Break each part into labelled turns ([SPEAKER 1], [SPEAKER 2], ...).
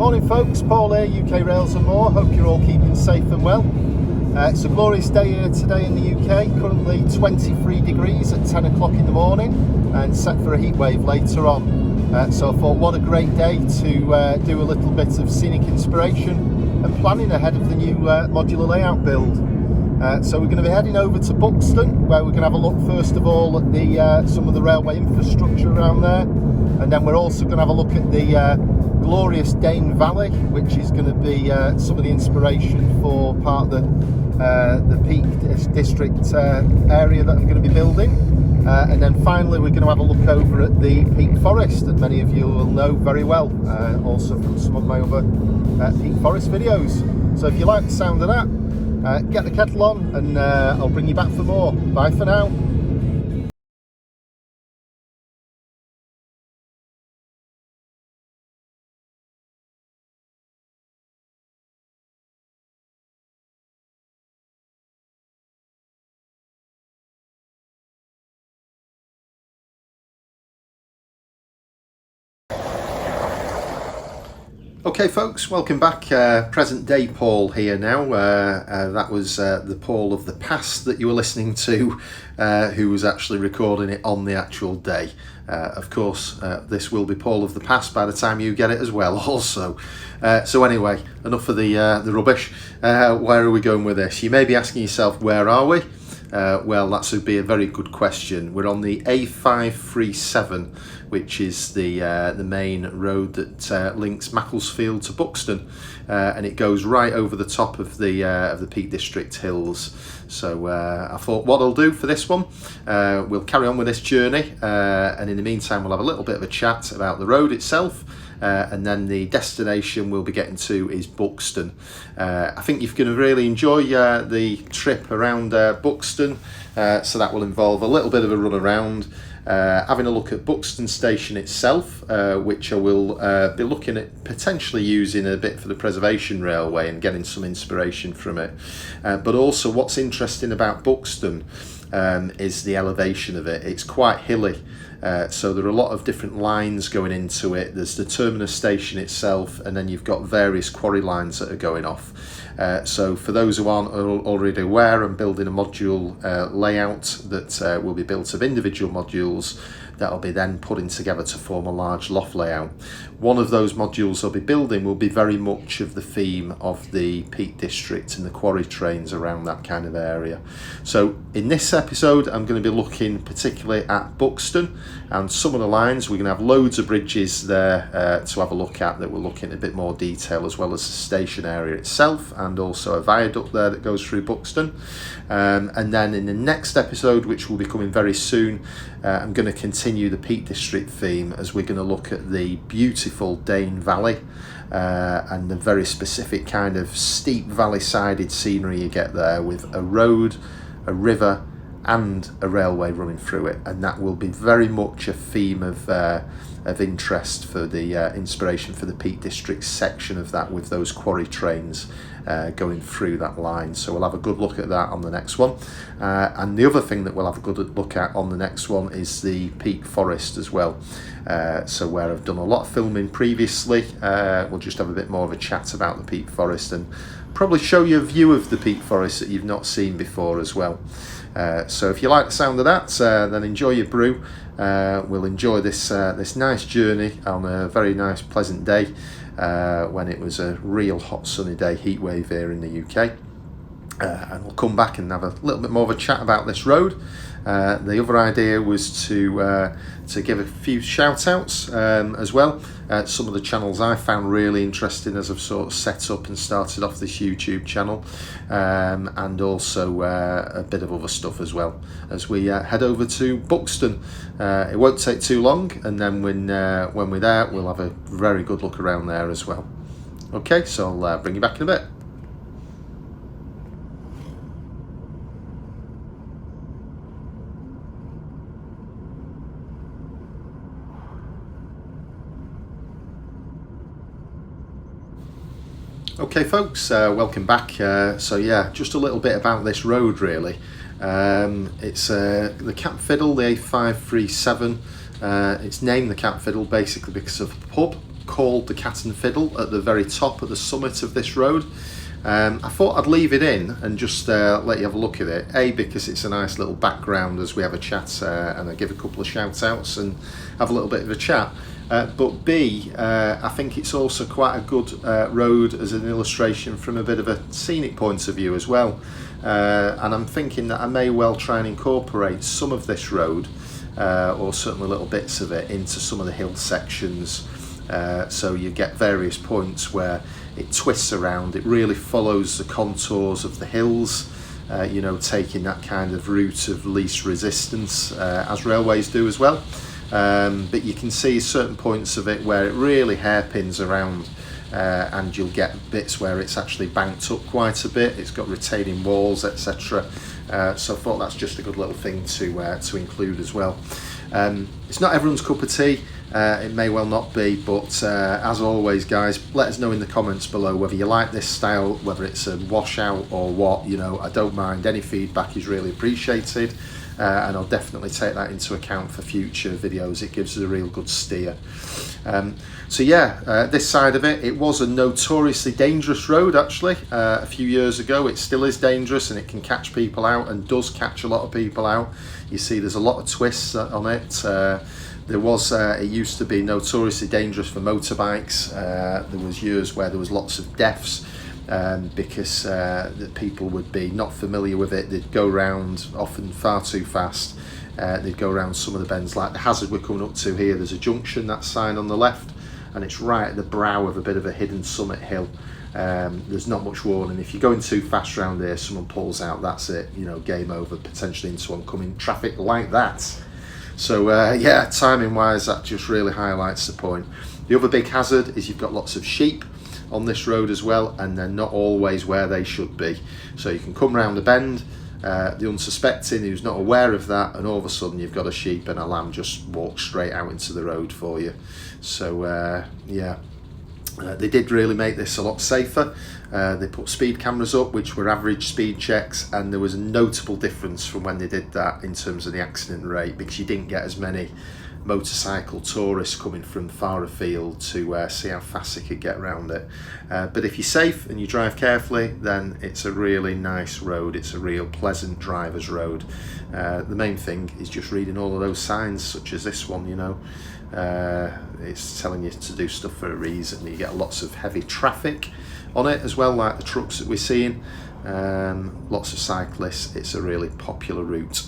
[SPEAKER 1] Morning folks, Paul here, UK Rails and More. Hope you're all keeping safe and well. It's a glorious day here today in the UK, currently 23 degrees at 10 o'clock in the morning and set for a heat wave later on. So I thought what a great day to do a little bit of scenic inspiration and planning ahead of the new modular layout build. So we're going to be heading over to Buxton, where we're going to have a look first of all at the some of the railway infrastructure around there, and then we're also going to have a look at the glorious Dane Valley, which is going to be some of the inspiration for part of the Peak District area that I'm going to be building. And then finally we're going to have a look over at the Peak Forest that many of you will know very well, also from some of my other Peak Forest videos. So if you like the sound of that, get the kettle on and I'll bring you back for more. Bye for now. Okay folks, welcome back. Present day Paul here now. That was the Paul of the past that you were listening to, who was actually recording it on the actual day. Of course, this will be Paul of the past by the time you get it as well also. So anyway, enough of the rubbish. Where are we going with this? You may be asking yourself, where are we? Well, that would be a very good question. We're on the A537, which is the main road that links Macclesfield to Buxton, and it goes right over the top of the Peak District hills. So I thought what I'll do for this one, we'll carry on with this journey, and in the meantime we'll have a little bit of a chat about the road itself. And then the destination we'll be getting to is Buxton. I think you're going to really enjoy the trip around Buxton, so that will involve a little bit of a run around, having a look at Buxton Station itself, which I will be looking at potentially using a bit for the preservation railway and getting some inspiration from it. But also what's interesting about Buxton is the elevation of it. It's quite hilly. So there are a lot of different lines going into it. There's the terminus station itself, and then you've got various quarry lines that are going off. So for those who aren't already aware, I'm building a module layout that will be built of individual modules that will be then putting together to form a large loft layout. One of those modules I'll be building will be very much of the theme of the Peak District and the quarry trains around that kind of area. So in this episode I'm going to be looking particularly at Buxton and some of the lines. We're going to have loads of bridges there to have a look at that we'll look in a bit more detail, as well as the station area itself, and also a viaduct there that goes through Buxton. And then in the next episode, which will be coming very soon, I'm going to continue the Peak District theme as we're going to look at the beautiful Dane Valley and the very specific kind of steep valley-sided scenery you get there, with a road, a river and a railway running through it, and that will be very much a theme of interest for the inspiration for the Peak District section of that, with those quarry trains going through that line. So we'll have a good look at that on the next one, and the other thing that we'll have a good look at on the next one is the Peak Forest as well. So where I've done a lot of filming previously, we'll just have a bit more of a chat about the Peak Forest and probably show you a view of the Peak Forest that you've not seen before as well. So if you like the sound of that, then enjoy your brew. We'll enjoy this nice journey on a very nice pleasant day, when it was a real hot sunny day, heat wave here in the UK. And we'll come back and have a little bit more of a chat about this road. The other idea was to give a few shout outs as well. Some of the channels I found really interesting as I've sort of set up and started off this YouTube channel, and also a bit of other stuff as well as we head over to Buxton. It won't take too long, and then when we're there we'll have a very good look around there as well. Okay, so I'll bring you back in a bit. Okay folks, welcome back. So yeah, just a little bit about this road really. It's the Cat and Fiddle, the A537. It's named the Cat and Fiddle basically because of the pub called the Cat and Fiddle at the very top, at the summit of this road. I thought I'd leave it in and just let you have a look at it. A, because it's a nice little background as we have a chat and I give a couple of shout outs and have a little bit of a chat. But B, I think it's also quite a good road as an illustration from a bit of a scenic point of view as well. And I'm thinking that I may well try and incorporate some of this road, or certainly little bits of it, into some of the hill sections. So you get various points where it twists around, it really follows the contours of the hills, you know, taking that kind of route of least resistance, as railways do as well. But you can see certain points of it where it really hairpins around, and you'll get bits where it's actually banked up quite a bit, it's got retaining walls, etc. So I thought that's just a good little thing to include as well. It's not everyone's cup of tea, it may well not be, but as always guys, let us know in the comments below whether you like this style, whether it's a washout or what. You know, I don't mind, any feedback is really appreciated, and I'll definitely take that into account for future videos. It gives us a real good steer. So yeah, this side of it was a notoriously dangerous road actually. A few years ago, it still is dangerous and it can catch people out, and does catch a lot of people out. You see there's a lot of twists on it. It used to be notoriously dangerous for motorbikes. There was years where there was lots of deaths because the people would be not familiar with it. They'd go around often far too fast. They'd go around some of the bends, like the hazard we're coming up to here. There's a junction, that sign on the left, and it's right at the brow of a bit of a hidden summit hill. There's not much warning. If you're going too fast around here, someone pulls out, that's it, you know, game over, potentially into oncoming traffic like that. So yeah, timing wise, that just really highlights the point. The other big hazard is you've got lots of sheep on this road as well, and they're not always where they should be. So you can come round the bend, the unsuspecting who's not aware of that, and all of a sudden you've got a sheep and a lamb just walk straight out into the road for you. So yeah, they did really make this a lot safer. They put speed cameras up which were average speed checks, and there was a notable difference from when they did that in terms of the accident rate, because you didn't get as many motorcycle tourists coming from far afield to see how fast they could get around it. But if you're safe and you drive carefully, then it's a really nice road. It's a real pleasant driver's road. The main thing is just reading all of those signs, such as this one, you know. It's telling you to do stuff for a reason. You get lots of heavy traffic on it as well, like the trucks that we're seeing. Lots of cyclists. It's a really popular route.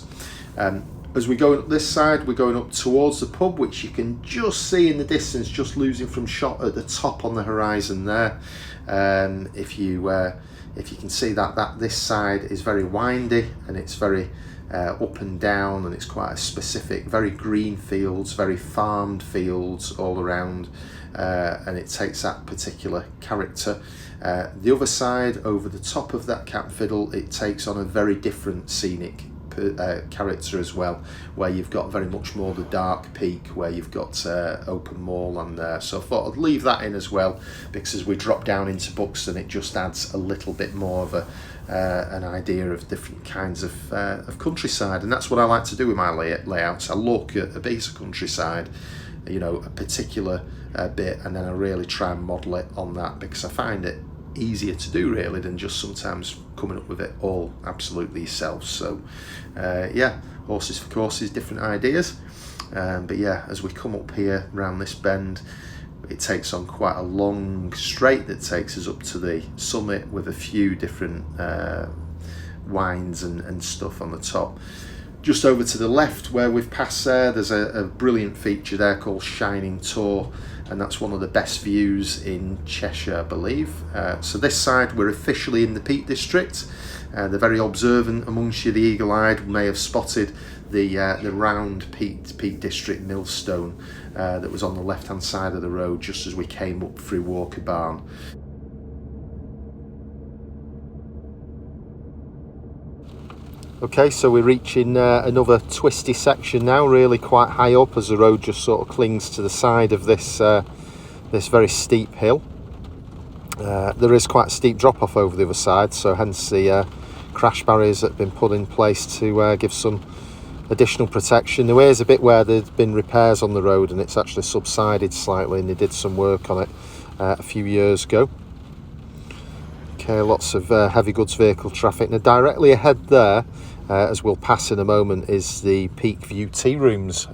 [SPEAKER 1] As we go up this side, we're going up towards the pub, which you can just see in the distance, just losing from shot at the top on the horizon there. If you can see that this side is very windy, and it's very up and down, and it's quite a specific, very green fields, very farmed fields all around, and it takes that particular character. The other side, over the top of that Cat and Fiddle, it takes on a very different scenic character as well, where you've got very much more the dark peak, where you've got open moorland there. So I thought I'd leave that in as well, because as we drop down into Buxton, it just adds a little bit more of an idea of different kinds of countryside, and that's what I like to do with my layouts. I look at a piece of countryside, you know, a particular bit, and then I really try and model it on that, because I find it easier to do really than just sometimes coming up with it all absolutely yourself. So yeah, horses for courses, different ideas. But yeah, as we come up here around this bend, it takes on quite a long straight that takes us up to the summit, with a few different winds and stuff on the top. Just over to the left where we've passed there, there's a brilliant feature there called Shining Tor, and that's one of the best views in Cheshire, I believe. So this side, we're officially in the Peak District. The very observant amongst you, the eagle-eyed, may have spotted the round Peak District millstone that was on the left-hand side of the road just as we came up through Walker Barn. Okay, so we're reaching another twisty section now, really quite high up, as the road just sort of clings to the side of this this very steep hill. There is quite a steep drop off over the other side, so hence the crash barriers that have been put in place to give some additional protection. There is a bit where there's been repairs on the road and it's actually subsided slightly, and they did some work on it a few years ago. Okay, lots of heavy goods vehicle traffic. Now directly ahead there, as we'll pass in a moment, is the Peak View tea rooms,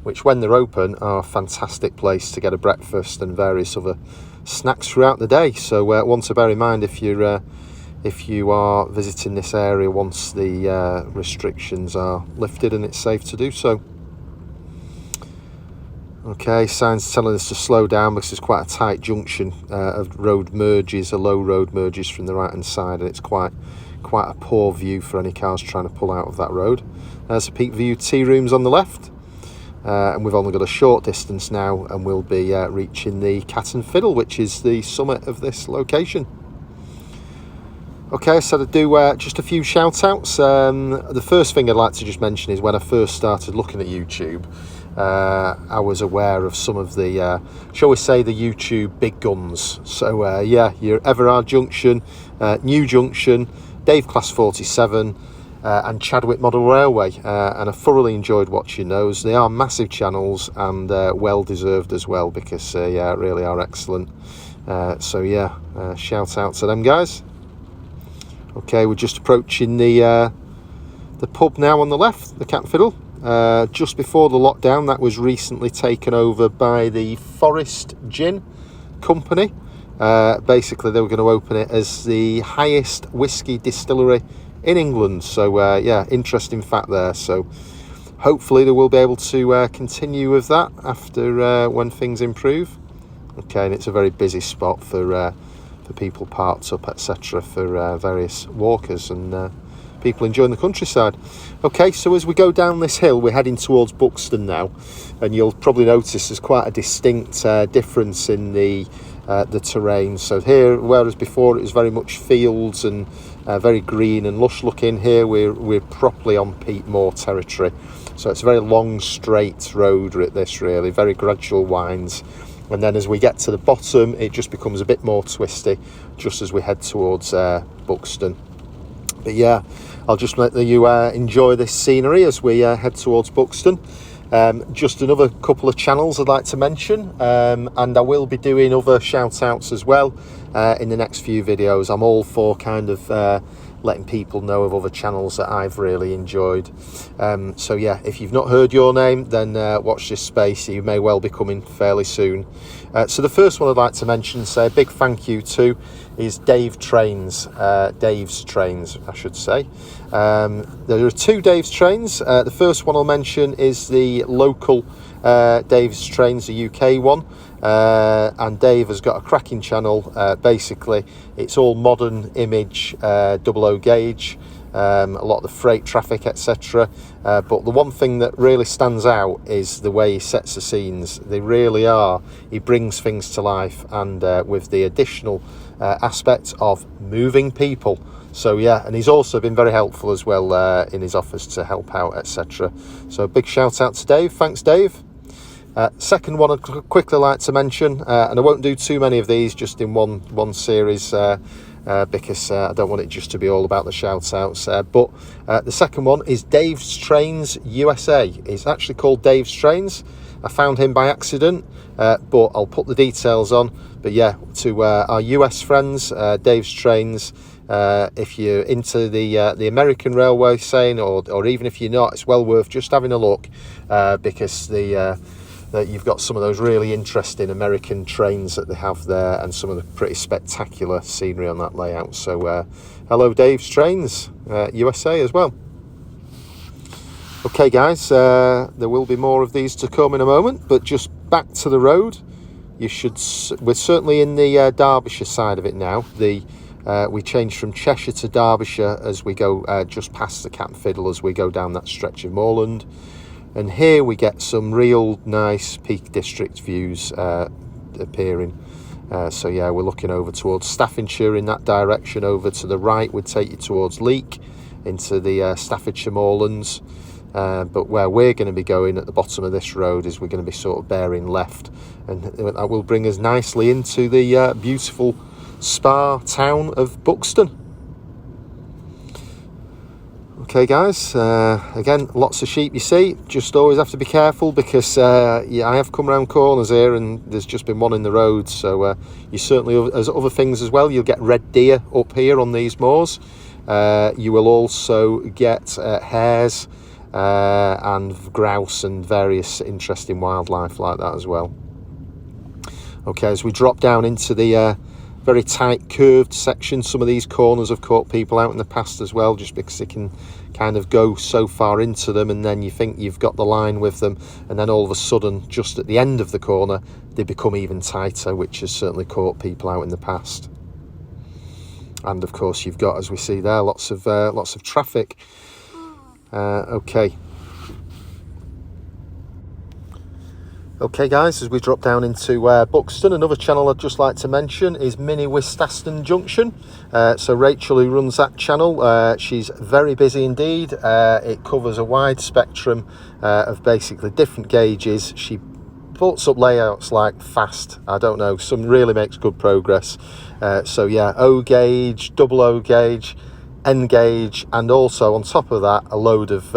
[SPEAKER 1] which when they're open are a fantastic place to get a breakfast and various other snacks throughout the day. So one to bear in mind if you are visiting this area once the restrictions are lifted and it's safe to do so. Okay, signs telling us to slow down because there's quite a tight junction of road merges, low road merges from the right hand side, and it's quite a poor view for any cars trying to pull out of that road. There's the Peak View tea rooms on the left, and we've only got a short distance now and we'll be reaching the Cat and Fiddle, which is the summit of this location. Okay, so to do just a few shout outs. The first thing I'd like to just mention is when I first started looking at YouTube, I was aware of some of the, shall we say, the YouTube big guns. So yeah, your Everard Junction, New Junction, Dave Class 47 and Chadwick Model Railway, and I thoroughly enjoyed watching those. They are massive channels and well deserved as well, because yeah, really are excellent. So yeah, shout out to them guys. Okay, we're just approaching the pub now on the left, the Cat and Fiddle. Just before the lockdown, that was recently taken over by the Forest Gin Company. Basically, they were going to open it as the highest whiskey distillery in England. So yeah, interesting fact there. So hopefully they will be able to continue with that after when things improve. Okay, and it's a very busy spot for people parked up, etc., for various walkers and people enjoying the countryside. Okay, so as we go down this hill, we're heading towards Buxton now, and you'll probably notice there's quite a distinct difference in the terrain. So here, whereas before it was very much fields and very green and lush looking, here we're properly on peat moor territory. So it's a very long straight road at this, really very gradual winds, and then as we get to the bottom it just becomes a bit more twisty just as we head towards Buxton. But yeah, I'll just let you enjoy this scenery as we head towards Buxton. Just another couple of channels I'd like to mention, and I will be doing other shout outs as well in the next few videos. I'm all for kind of letting people know of other channels that I've really enjoyed. So yeah, if you've not heard your name, then watch this space. You may well be coming fairly soon. So the first one I'd like to mention, say a big thank you to, is Dave's Trains, I should say. There are two Dave's Trains. The first one I'll mention is the local Dave's Trains, the UK one. And Dave has got a cracking channel. Basically, it's all modern image, 00 gauge, a lot of the freight traffic, etc. But the one thing that really stands out is the way he sets the scenes. They really are. He brings things to life, and with the additional aspect of moving people. So yeah, and he's also been very helpful as well in his offers to help out, etc. So a big shout out to Dave. Thanks, Dave. Second one I'd quickly like to mention, and I won't do too many of these just in one series, because I don't want it just to be all about the shout outs. But the second one is Dave's Trains USA. It's actually called Dave's Trains. I found him by accident, but I'll put the details on. But yeah, to our US friends, Dave's Trains, if you're into the American railway scene, or even if you're not, it's well worth just having a look, because you've got some of those really interesting American trains that they have there, and some of the pretty spectacular scenery on that layout. So hello Dave's Trains USA as well. Okay guys, there will be more of these to come in a moment, but just back to the road. We're certainly in the Derbyshire side of it now. We changed from Cheshire to Derbyshire as we go just past the Cat and Fiddle, as we go down that stretch of moorland. And here we get some real nice Peak District views appearing. So yeah, we're looking over towards Staffordshire in that direction. Over to the right would take you towards Leek, into the Staffordshire moorlands. But where we're going to be going at the bottom of this road is we're going to be sort of bearing left. And that will bring us nicely into the beautiful spa town of Buxton. Okay guys, again, lots of sheep you see. Just always have to be careful because yeah, I have come around corners here and there's just been one in the road, so you certainly, as other things as well, you'll get red deer up here on these moors. You will also get hares and grouse and various interesting wildlife like that as well. Okay, as we drop down into the very tight curved section, some of these corners have caught people out in the past as well, just because they can kind of go so far into them and then you think you've got the line with them, and then all of a sudden just at the end of the corner they become even tighter, which has certainly caught people out in the past. And of course you've got, as we see there, lots of traffic. Okay guys, as we drop down into Buxton, another channel I'd just like to mention is Mini Wistaston Junction. So Rachel, who runs that channel, she's very busy indeed. It covers a wide spectrum of basically different gauges. She puts up layouts like fast, I don't know, some really makes good progress. So yeah, O gauge, double O gauge, N gauge, and also on top of that a load of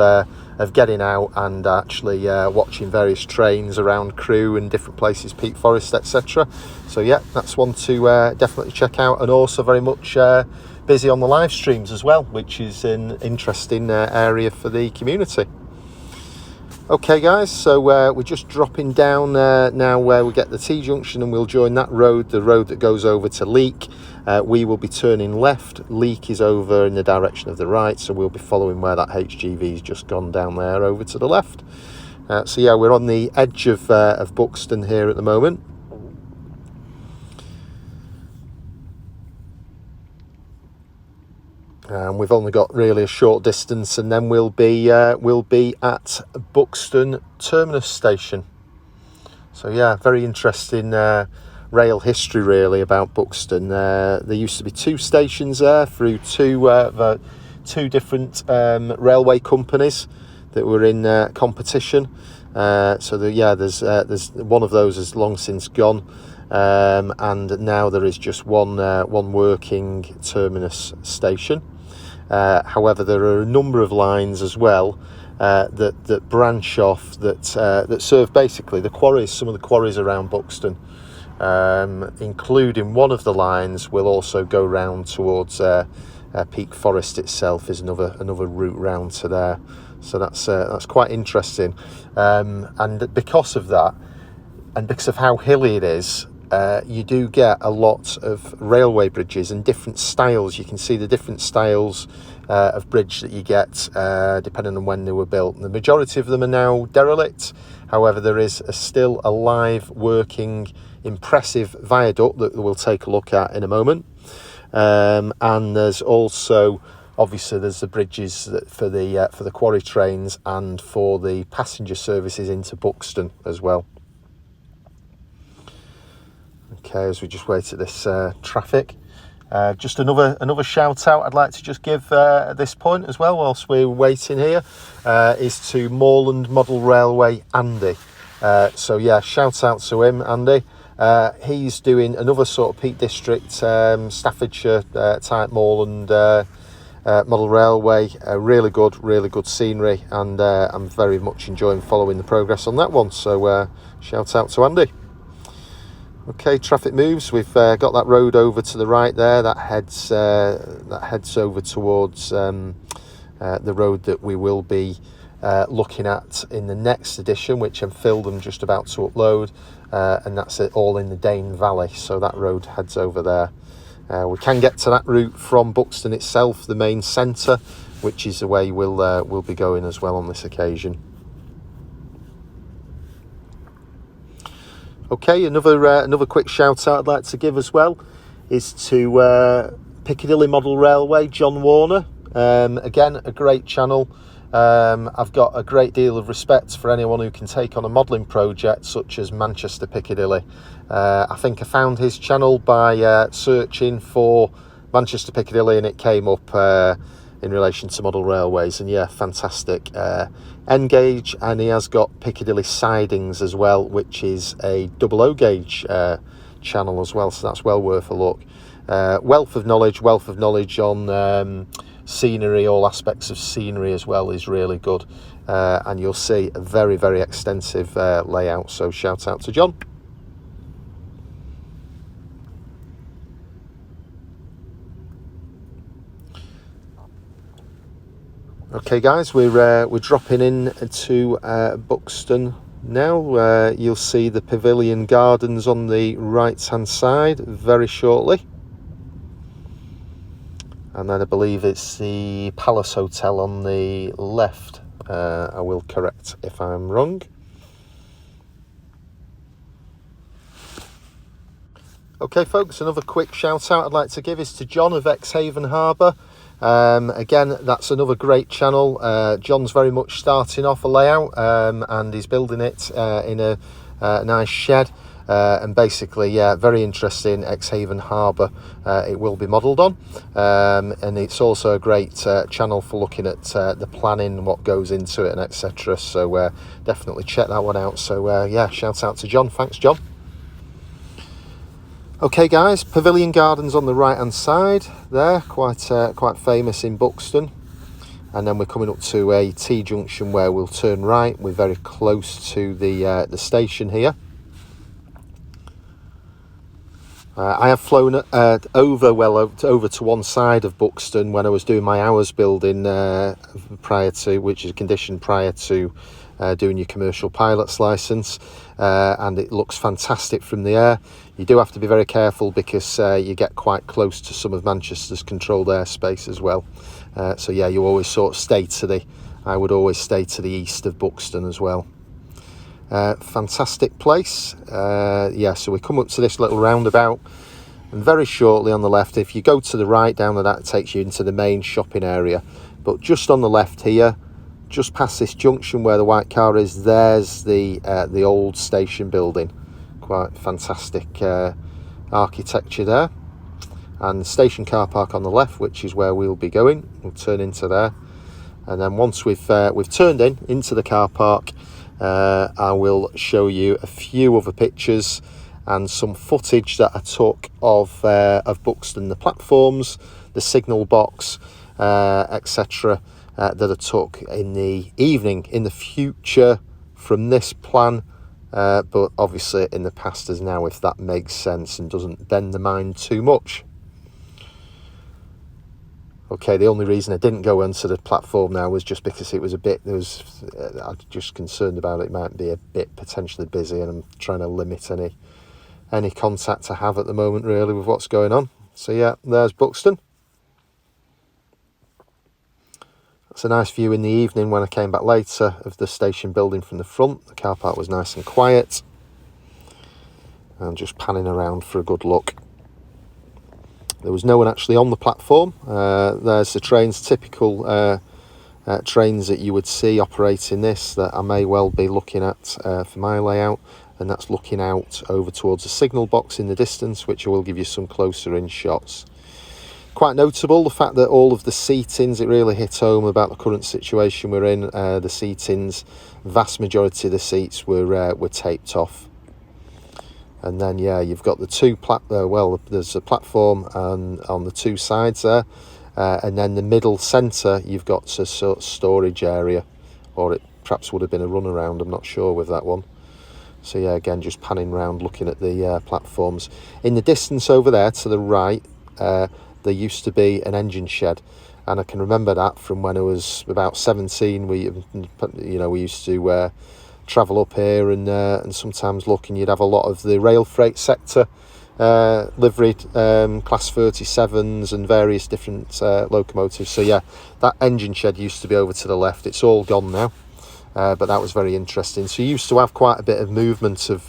[SPEAKER 1] getting out and actually watching various trains around Crewe and different places, Peak Forest, etc. So yeah, that's one to definitely check out, and also very much busy on the live streams as well, which is an interesting area for the community. Okay guys, so we're just dropping down now where we get the T-junction, and we'll join that road, the road that goes over to Leek. We will be turning left. Leek is over in the direction of the right, so we'll be following where that HGV's just gone down there over to the left. So yeah, we're on the edge of Buxton here at the moment. And we've only got really a short distance, and then we'll be at Buxton Terminus Station. So yeah, very interesting rail history really about Buxton. There used to be two stations there through two different railway companies that were in competition. So there's one of those has long since gone, and now there is just one working terminus station. However, there are a number of lines as well that branch off that serve basically the quarries, some of the quarries around Buxton, including one of the lines will also go round towards Peak Forest itself. Is another route round to there. So that's quite interesting, and because of that, and because of how hilly it is, you do get a lot of railway bridges and different styles. You can see the different styles of bridge that you get depending on when they were built. The majority of them are now derelict. However, there is still a live working impressive viaduct that we'll take a look at in a moment, and there's also obviously there's the bridges for the quarry trains and for the passenger services into Buxton as well. Okay, as we just wait at this traffic, just another shout out I'd like to just give at this point as well whilst we're waiting here is to Moorland Model Railway Andy. So yeah, shout out to him, Andy. He's doing another sort of Peak District Staffordshire type Moorland Model Railway. Really good scenery, and I'm very much enjoying following the progress on that one. So shout out to Andy. Okay, traffic moves. We've got that road over to the right there. That heads over towards the road that we will be looking at in the next edition, which I'm I'm just about to upload, and that's it all in the Dane Valley. So that road heads over there. We can get to that route from Buxton itself, the main centre, which is the way we'll be going as well on this occasion. Okay, another quick shout out I'd like to give as well is to Piccadilly Model Railway, John Warner. Again, a great channel. I've got a great deal of respect for anyone who can take on a modelling project such as Manchester Piccadilly. I think I found his channel by searching for Manchester Piccadilly, and it came up in relation to model railways, and yeah, fantastic. N gauge, and he has got Piccadilly sidings as well, which is a double O gauge channel as well, so that's well worth a look. Wealth of knowledge on scenery, all aspects of scenery as well, is really good. And you'll see a very, very extensive layout. So shout out to John. Okay guys, we're dropping in to Buxton now. You'll see the Pavilion Gardens on the right hand side very shortly, and then I believe it's the Palace Hotel on the left. I will correct if I'm wrong. Okay folks, another quick shout out I'd like to give is to John of Exhaven Harbour. Again, that's another great channel. John's very much starting off a layout, and he's building it in a nice shed, and basically, yeah, very interesting Exhaven Harbour it will be modelled on, and it's also a great channel for looking at the planning, what goes into it, and etc. So definitely check that one out. So yeah, shout out to John. Thanks, John. Okay guys, Pavilion Gardens on the right hand side there, quite famous in Buxton. And then we're coming up to a T-junction where we'll turn right. We're very close to the station here. I have flown over to one side of Buxton when I was doing my hours building which is a condition prior to doing your commercial pilot's licence, and it looks fantastic from the air. You do have to be very careful because you get quite close to some of Manchester's controlled airspace as well. So yeah, you always sort of I would always stay to the east of Buxton as well. Fantastic place. Yeah, so we come up to this little roundabout, and very shortly on the left, if you go to the right down there, that takes you into the main shopping area. But just on the left here, just past this junction where the white car is, there's the old station building. Quite fantastic architecture there. And the station car park on the left, which is where we'll be going. We'll turn into there, and then once we've turned into the car park, I will show you a few other pictures and some footage that I took of Buxton, the platforms, the signal box, etc. That I took in the evening, in the future from this plan, but obviously in the past as now, if that makes sense and doesn't bend the mind too much. Okay, the only reason I didn't go onto the platform now was just because it was I was just concerned about it might be a bit potentially busy, and I'm trying to limit any contact I have at the moment really with what's going on. So yeah, there's Buxton. It's a nice view in the evening when I came back later of the station building from the front. The car park was nice and quiet. And just panning around for a good look. There was no one actually on the platform. There's the trains, typical trains that you would see operating this, that I may well be looking at for my layout. And that's looking out over towards the signal box in the distance, which I will give you some closer in shots. Quite notable, the fact that all of the seatings, it really hit home about the current situation we're in. The seatings, vast majority of the seats were taped off. And then, yeah, you've got the there's a platform on the two sides there. And then the middle centre, you've got a sort of storage area. Or it perhaps would have been a runaround, I'm not sure with that one. So, yeah, again, just panning around looking at the platforms. In the distance over there to the right, there used to be an engine shed, and I can remember that from when I was about 17. We used to travel up here and sometimes look, and you'd have a lot of the rail freight sector liveried class 37s and various different locomotives. So yeah, that engine shed used to be over to the left. It's all gone now, but that was very interesting. So you used to have quite a bit of movement of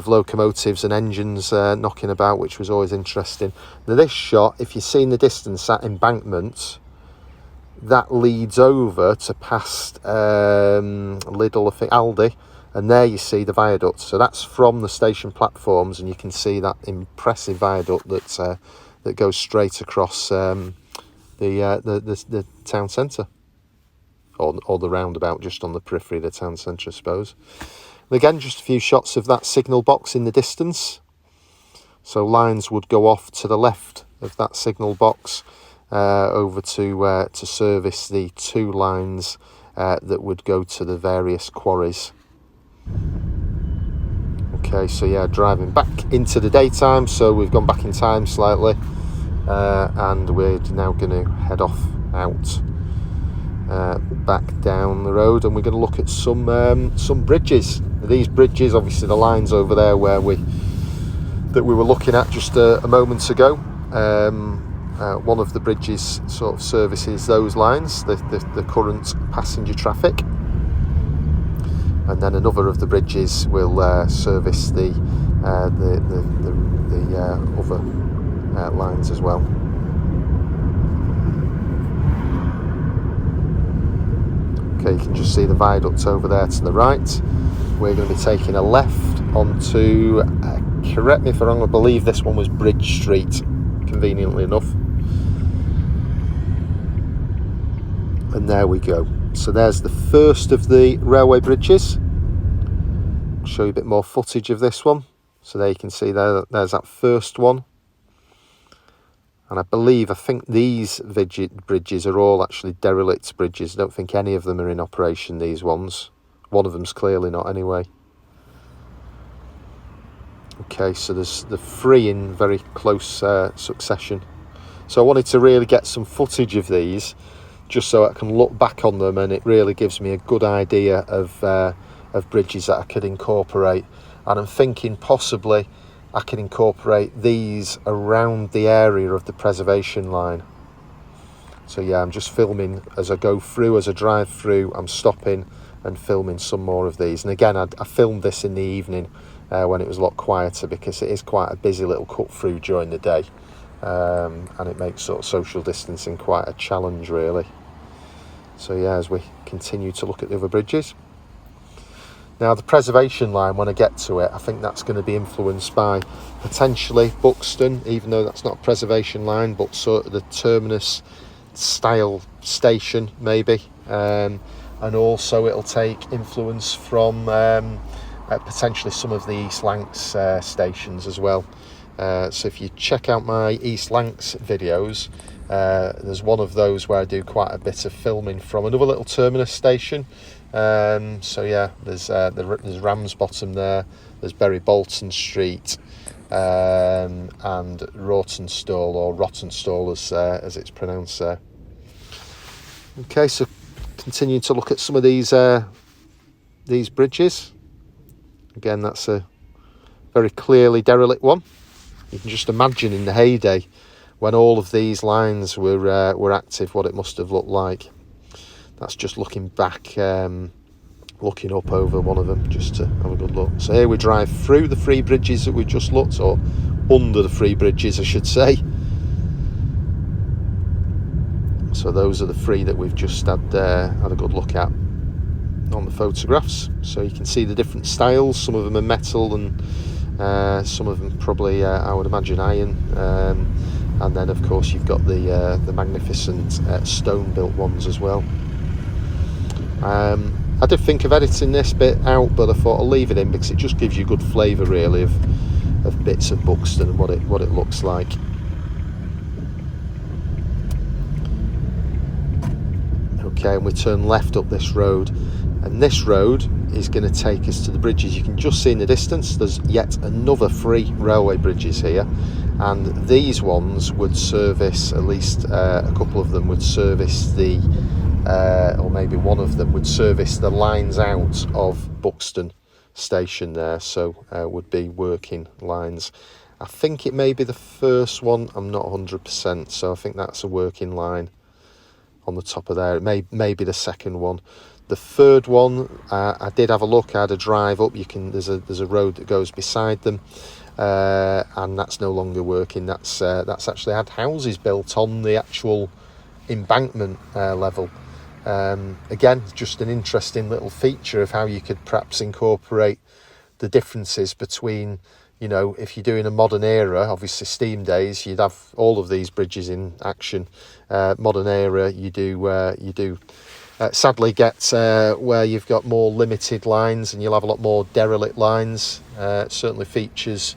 [SPEAKER 1] locomotives and engines knocking about, which was always interesting. Now this shot, if you see in the distance that embankment, that leads over to past Lidl, I think, Aldi, and there you see the viaduct. So that's from the station platforms, and you can see that impressive viaduct that goes straight across the town centre, or the roundabout just on the periphery of the town centre, I suppose. And again, just a few shots of that signal box in the distance. So lines would go off to the left of that signal box, over to service the 2 lines that would go to the various quarries. Okay, so yeah, driving back into the daytime, so we've gone back in time slightly, and we're now going to head off out back down the road, and we're going to look at some bridges. These bridges, obviously the lines over there that we were looking at just a moment ago, one of the bridges sort of services those lines, the current passenger traffic, and then another of the bridges will service the other lines as well. Okay, you can just see the viaduct over there to the right. We're going to be taking a left onto, correct me if I'm wrong, I believe this one was Bridge Street, conveniently enough. And there we go. So there's the first of the railway bridges. I'll show you a bit more footage of this one. So there you can see there's that first one. And I think these bridges are all actually derelict bridges. I don't think any of them are in operation, these ones. One of them's clearly not anyway. Okay, so there's the 3 in very close succession. So I wanted to really get some footage of these, just so I can look back on them, and it really gives me a good idea of bridges that I could incorporate. And I'm thinking possibly I can incorporate these around the area of the preservation line. So yeah, I'm just filming as I go through, as I drive through, I'm stopping and filming some more of these. And again, I filmed this in the evening when it was a lot quieter, because it is quite a busy little cut through during the day, and it makes sort of social distancing quite a challenge really. So yeah, as we continue to look at the other bridges. Now the preservation line, when I get to it, I think that's going to be influenced by potentially Buxton, even though that's not a preservation line, but sort of the terminus style station maybe, and also it'll take influence from potentially some of the East Lancs stations as well. So if you check out my East Lancs videos, there's one of those where I do quite a bit of filming from another little terminus station. So yeah, there's Ramsbottom there, there's Bury Bolton Street, and Rawtenstall, or Rottenstall as it's pronounced there. Okay, so continue to look at some of these bridges. Again, that's a very clearly derelict one. You can just imagine in the heyday when all of these lines were active, what it must have looked like. That's just looking back, looking up over one of them just to have a good look. So here we drive through the 3 bridges that we just looked, or under the 3 bridges I should say. So those are the 3 that we've just had a good look at on the photographs. So you can see the different styles. Some of them are metal, and some of them probably I would imagine iron, and then of course you've got the magnificent stone built ones as well. I did think of editing this bit out, but I thought I'll leave it in because it just gives you a good flavour really of bits of Buxton and what it looks like. Okay, and we turn left up this road, and this road is going to take us to the bridges. You can just see in the distance there's yet another 3 railway bridges here, and these ones would service, at least a couple of them would service or maybe one of them would service the lines out of Buxton Station there, so would be working lines. I think it may be the first one, I'm not 100%, so I think that's a working line on the top of there. It may be the second one. The third one, I did have a look, I had a drive up. There's a road that goes beside them, and that's no longer working. That's actually had houses built on the actual embankment level. Again, just an interesting little feature of how you could perhaps incorporate the differences between, you know, if you're doing a modern era, obviously steam days, you'd have all of these bridges in action. Modern era, you do sadly get where you've got more limited lines, and you'll have a lot more derelict lines. Certainly features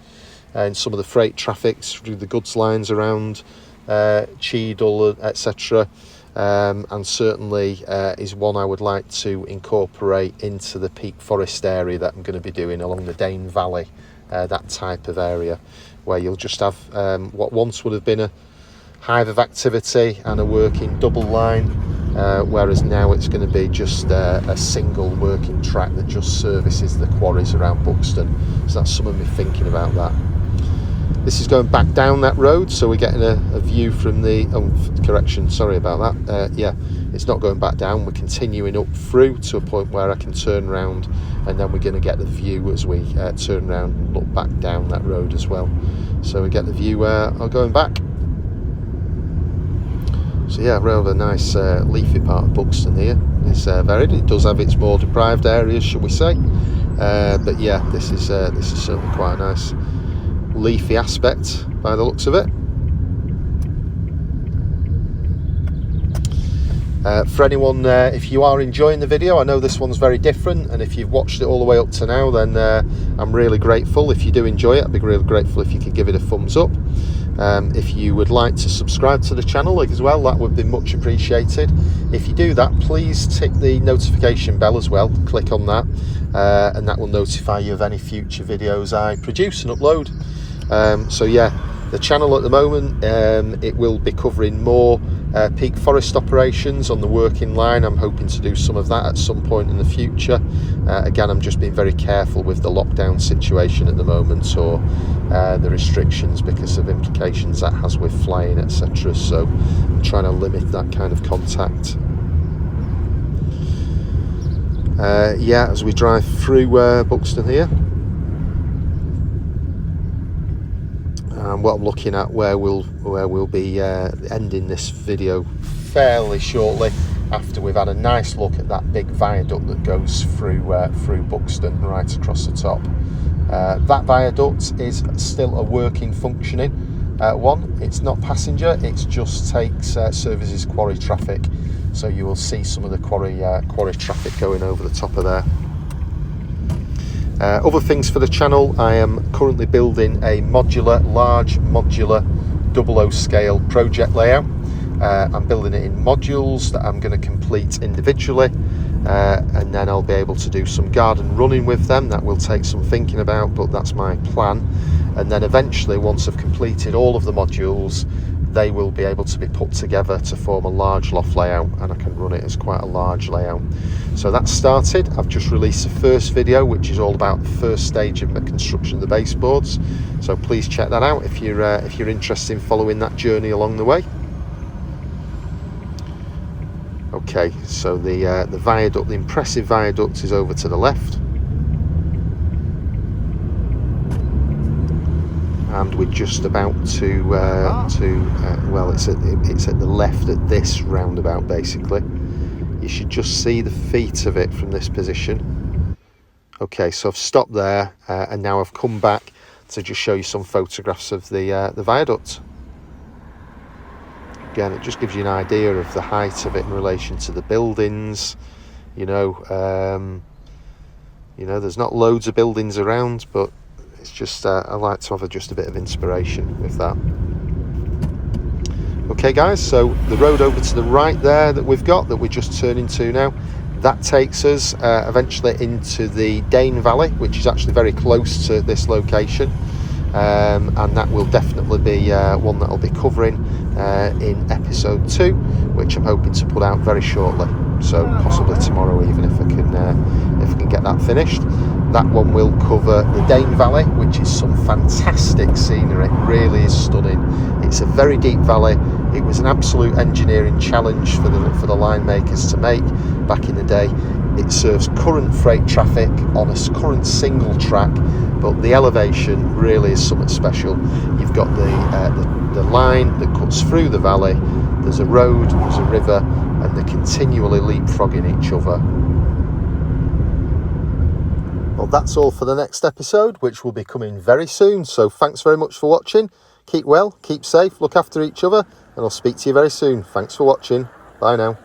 [SPEAKER 1] in some of the freight traffics through the goods lines around Cheadle, etc. And certainly is one I would like to incorporate into the peak forest area that I'm going to be doing along the Dane Valley, that type of area, where you'll just have what once would have been a hive of activity and a working double line, whereas now it's going to be just a single working track that just services the quarries around Buxton. So that's some of me thinking about that. This is going back down that road, so we're getting a view from the correction, sorry about that. Yeah, it's not going back down, we're continuing up through to a point where I can turn around, and then we're going to get the view as we turn around and look back down that road as well. So we get the view going back. So yeah, rather nice leafy part of Buxton here. It's varied. It does have its more deprived areas, shall we say? But yeah, this is certainly quite a nice leafy aspect by the looks of it. For anyone, if you are enjoying the video, I know this one's very different, and if you've watched it all the way up to now, then I'm really grateful. If you do enjoy it, I'd be really grateful if you could give it a thumbs up. If you would like to subscribe to the channel as well, that would be much appreciated. If you do that, please tick the notification bell as well, click on that, and that will notify you of any future videos I produce and upload. So yeah, the channel at the moment, it will be covering more peak forest operations on the working line. I'm hoping to do some of that at some point in the future. Again, I'm just being very careful with the lockdown situation at the moment, or the restrictions, because of implications that has with flying, etc. So I'm trying to limit that kind of contact. Yeah, as we drive through Buxton here, what I'm looking at where we'll be ending this video fairly shortly, after we've had a nice look at that big viaduct that goes through Buxton right across the top. That viaduct is still a working, functioning one. It's not passenger, it just takes services quarry traffic, so you will see some of the quarry traffic going over the top of there. Other things for the channel, I am currently building a large modular 00 scale project layout. I'm building it in modules that I'm going to complete individually, and then I'll be able to do some garden running with them. That will take some thinking about, but that's my plan. And then eventually, once I've completed all of the modules, they will be able to be put together to form a large loft layout, and I can run it as quite a large layout. So that's started. I've just released the first video, which is all about the first stage of the construction of the baseboards. So please check that out if you're interested in following that journey along the way. Okay, so the viaduct, the impressive viaduct, is over to the left. And we're just about to well, it's at the left at this roundabout, basically. You should just see the feet of it from this position. Okay, so I've stopped there, and now I've come back to just show you some photographs of the viaduct. Again, it just gives you an idea of the height of it in relation to the buildings. You know, there's not loads of buildings around, but it's just I like to have just a bit of inspiration with that. Okay guys, so the road over to the right there that we're just turning to now, that takes us eventually into the Dane Valley, which is actually very close to this location, and that will definitely be one that I'll be covering in episode 2, which I'm hoping to put out very shortly, so possibly tomorrow even, if I can get that finished. That one will cover the Dane Valley, which is some fantastic scenery. It really is stunning. It's a very deep valley. It was an absolute engineering challenge for the line makers to make back in the day. It serves current freight traffic on a current single track, but the elevation really is something special. You've got the line that cuts through the valley. There's a road, there's a river, and they're continually leapfrogging each other. Well, that's all for the next episode, which will be coming very soon. So thanks very much for watching. Keep well, keep safe, look after each other, and I'll speak to you very soon. Thanks for watching. Bye now.